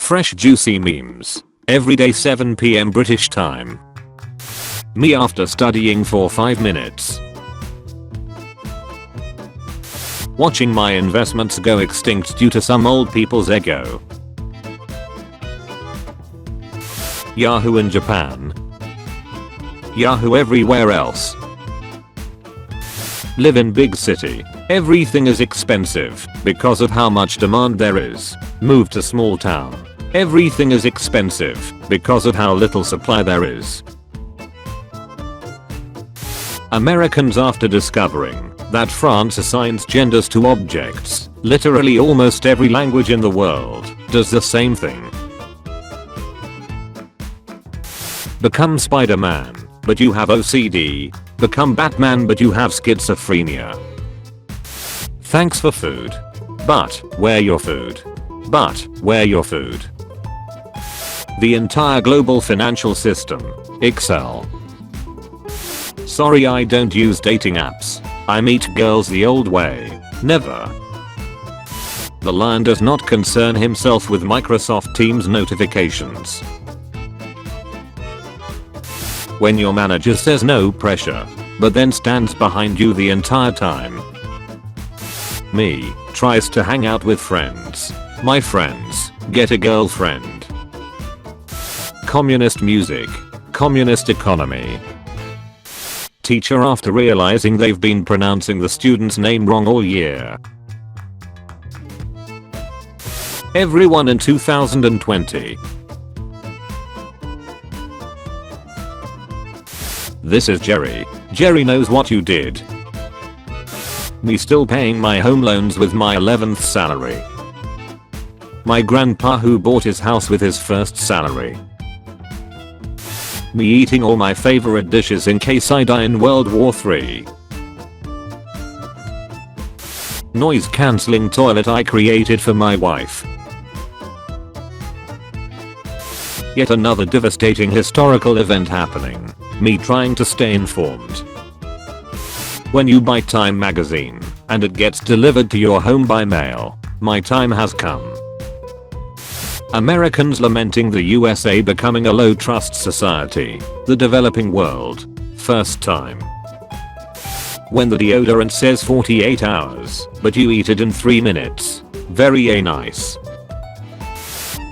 Fresh juicy memes. Every day 7 PM British time. Me after studying for 5 minutes. Watching my investments go extinct due to some old people's ego. Yahoo in Japan. Yahoo everywhere else. Live in big city. Everything is expensive because of how much demand there is. Move to small town. Everything is expensive because of how little supply there is. Americans, after discovering that France assigns genders to objects, literally almost every language in the world does the same thing. Become Spider-Man, but you have OCD. Become Batman, but you have schizophrenia. Thanks for food. But where your food? But where your food? The entire global financial system. Excel. Sorry, I don't use dating apps. I meet girls the old way. Never. The lion does not concern himself with Microsoft Teams notifications. When your manager says no pressure, but then stands behind you the entire time. Me tries to hang out with friends. My friends get a girlfriend. Communist music. Communist economy. Teacher after realizing they've been pronouncing the student's name wrong all year. Everyone in 2020. This is Jerry. Jerry knows what you did. Me still paying my home loans with my 11th salary. My grandpa who bought his house with his first salary. Me eating all my favorite dishes in case I die in World War III. Noise cancelling toilet I created for my wife. Yet another devastating historical event happening. Me trying to stay informed. When you buy Time magazine and it gets delivered to your home by mail, my time has come. Americans lamenting the USA becoming a low trust society. The developing world. First time. When the deodorant says 48 hours, but you eat it in 3 minutes. Very nice.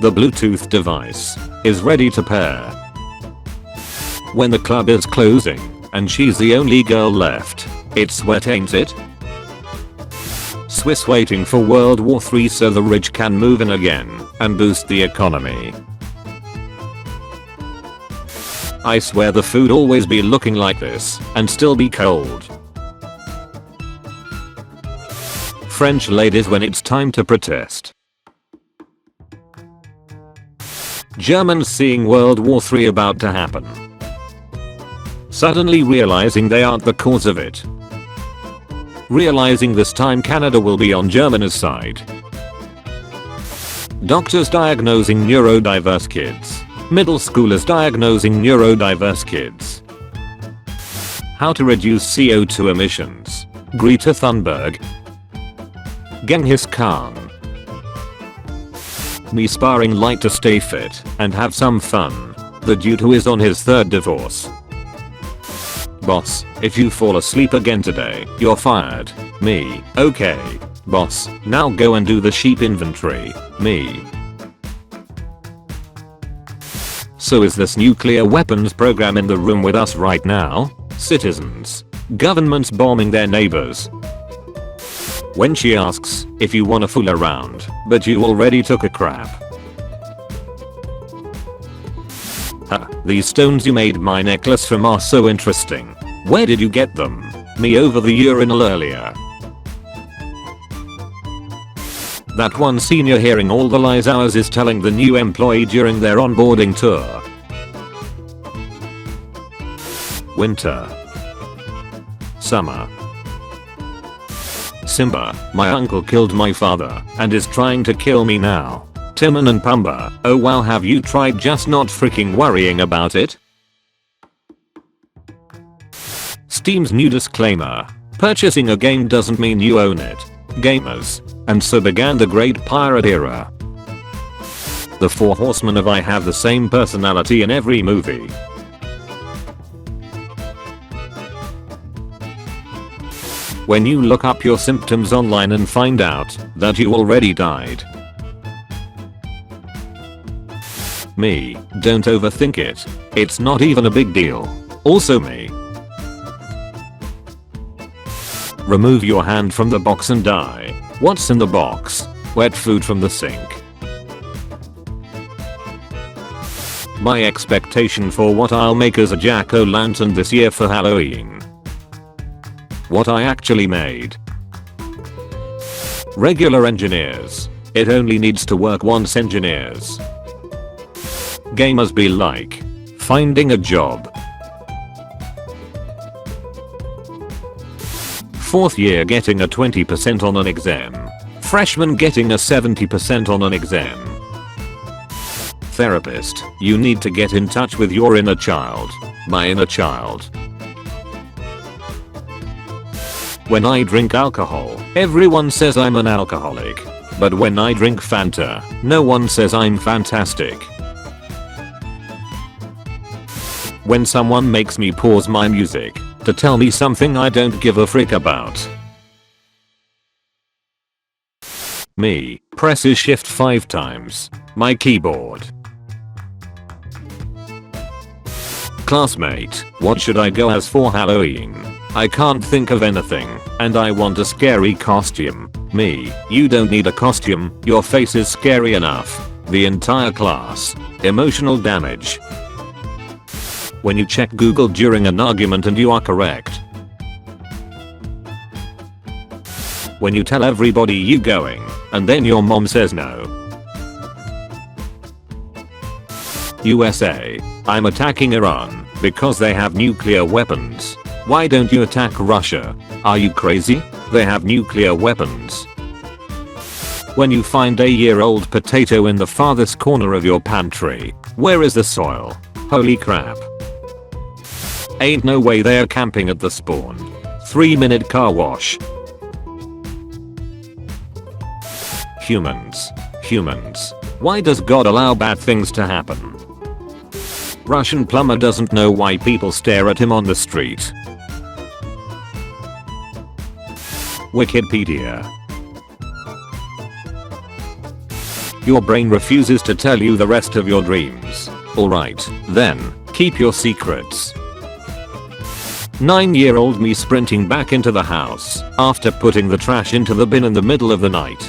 The Bluetooth device is ready to pair. When the club is closing and she's the only girl left. It's wet, ain't it? Swiss waiting for World War III so the rich can move in again and boost the economy. I swear the food always be looking like this and still be cold. French ladies when it's time to protest. Germans seeing World War III about to happen. Suddenly realizing they aren't the cause of it. Realizing this time Canada will be on Germany's side. Doctors diagnosing neurodiverse kids. Middle schoolers diagnosing neurodiverse kids. How to reduce CO2 emissions. Greta Thunberg. Genghis Khan. Me sparring light to stay fit and have some fun. The dude who is on his 3rd divorce. Boss, if you fall asleep again today, you're fired. Me, okay. Boss, now go and do the sheep inventory. Me. So is this nuclear weapons program in the room with us right now? Citizens. Governments bombing their neighbors. When she asks if you wanna fool around, but you already took a crap. These stones you made my necklace from are so interesting. Where did you get them? Me over the urinal earlier. That one senior hearing all the lies ours is telling the new employee during their onboarding tour. Winter. Summer. Simba, my uncle killed my father and is trying to kill me now. Timon and Pumbaa, oh wow, have you tried just not freaking worrying about it? Steam's new disclaimer. Purchasing a game doesn't mean you own it. Gamers. And so began the Great Pirate Era. The Four Horsemen of I have the same personality in every movie. When you look up your symptoms online and find out that you already died. Me, don't overthink it. It's not even a big deal. Also me. Remove your hand from the box and die. What's in the box? Wet food from the sink. My expectation for what I'll make as a jack-o'-lantern this year for Halloween. What I actually made. Regular engineers. It only needs to work once, engineers. Gamers be like. Finding a job. 4th year getting a 20% on an exam. Freshman getting a 70% on an exam. Therapist, you need to get in touch with your inner child. My inner child. When I drink alcohol, everyone says I'm an alcoholic. But when I drink Fanta, no one says I'm fantastic. When someone makes me pause my music to tell me something I don't give a frick about. Me, presses shift 5 times. My keyboard. Classmate, what should I go as for Halloween? I can't think of anything, and I want a scary costume. Me, you don't need a costume, your face is scary enough. The entire class. Emotional damage. When you check Google during an argument and you are correct. When you tell everybody you going, and then your mom says no. USA, I'm attacking Iran because they have nuclear weapons. Why don't you attack Russia? Are you crazy? They have nuclear weapons. When you find a year-old potato in the farthest corner of your pantry, where is the soil? Holy crap. Ain't no way they're camping at the spawn. 3-minute car wash. Humans. Why does God allow bad things to happen? Russian plumber doesn't know why people stare at him on the street. Wikipedia. Your brain refuses to tell you the rest of your dreams. Alright, then, keep your secrets. 9-year-old me sprinting back into the house after putting the trash into the bin in the middle of the night.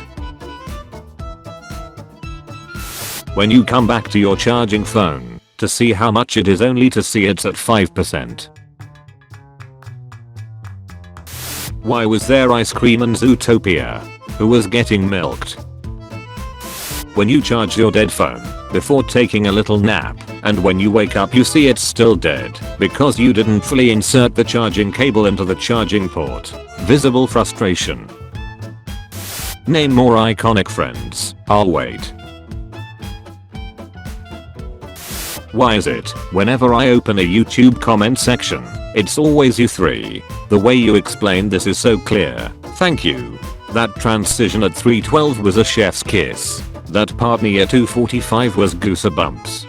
When you come back to your charging phone to see how much it is only to see it's at 5%. Why was there ice cream in Zootopia? Who was getting milked? When you charge your dead phone before taking a little nap, and when you wake up you see it's still dead because you didn't fully insert the charging cable into the charging port. Visible frustration. Name more iconic friends. I'll wait. Why is it, whenever I open a YouTube comment section, it's always you three? The way you explained this is so clear. Thank you. That transition at 3:12 was a chef's kiss. That part near 2:45 was goosebumps.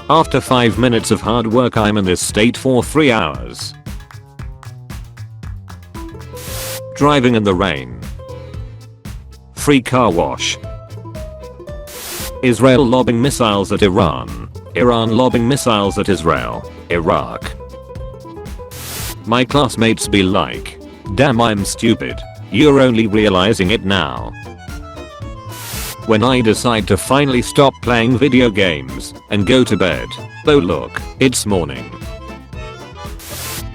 After 5 minutes of hard work I'm in this state for 3 hours. Driving in the rain. Free car wash. Israel lobbing missiles at Iran. Iran lobbing missiles at Israel. Iraq. My classmates be like, damn I'm stupid. You're only realizing it now. When I decide to finally stop playing video games and go to bed. Oh look, it's morning.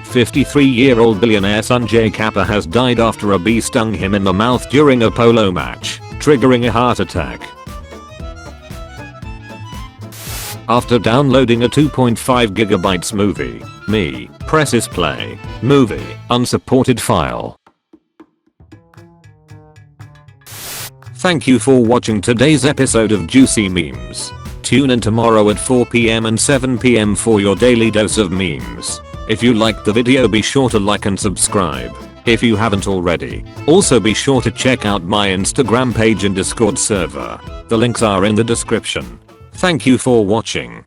53-year-old billionaire Sanjay Kapur has died after a bee stung him in the mouth during a polo match, triggering a heart attack. After downloading a 2.5 GB movie, me, presses play, movie, unsupported file. Thank you for watching today's episode of Juicy Memes. Tune in tomorrow at 4 PM and 7 PM for your daily dose of memes. If you liked the video be sure to like and subscribe. if you haven't already. Also be sure to check out my Instagram page and Discord server. The links are in the description. Thank you for watching.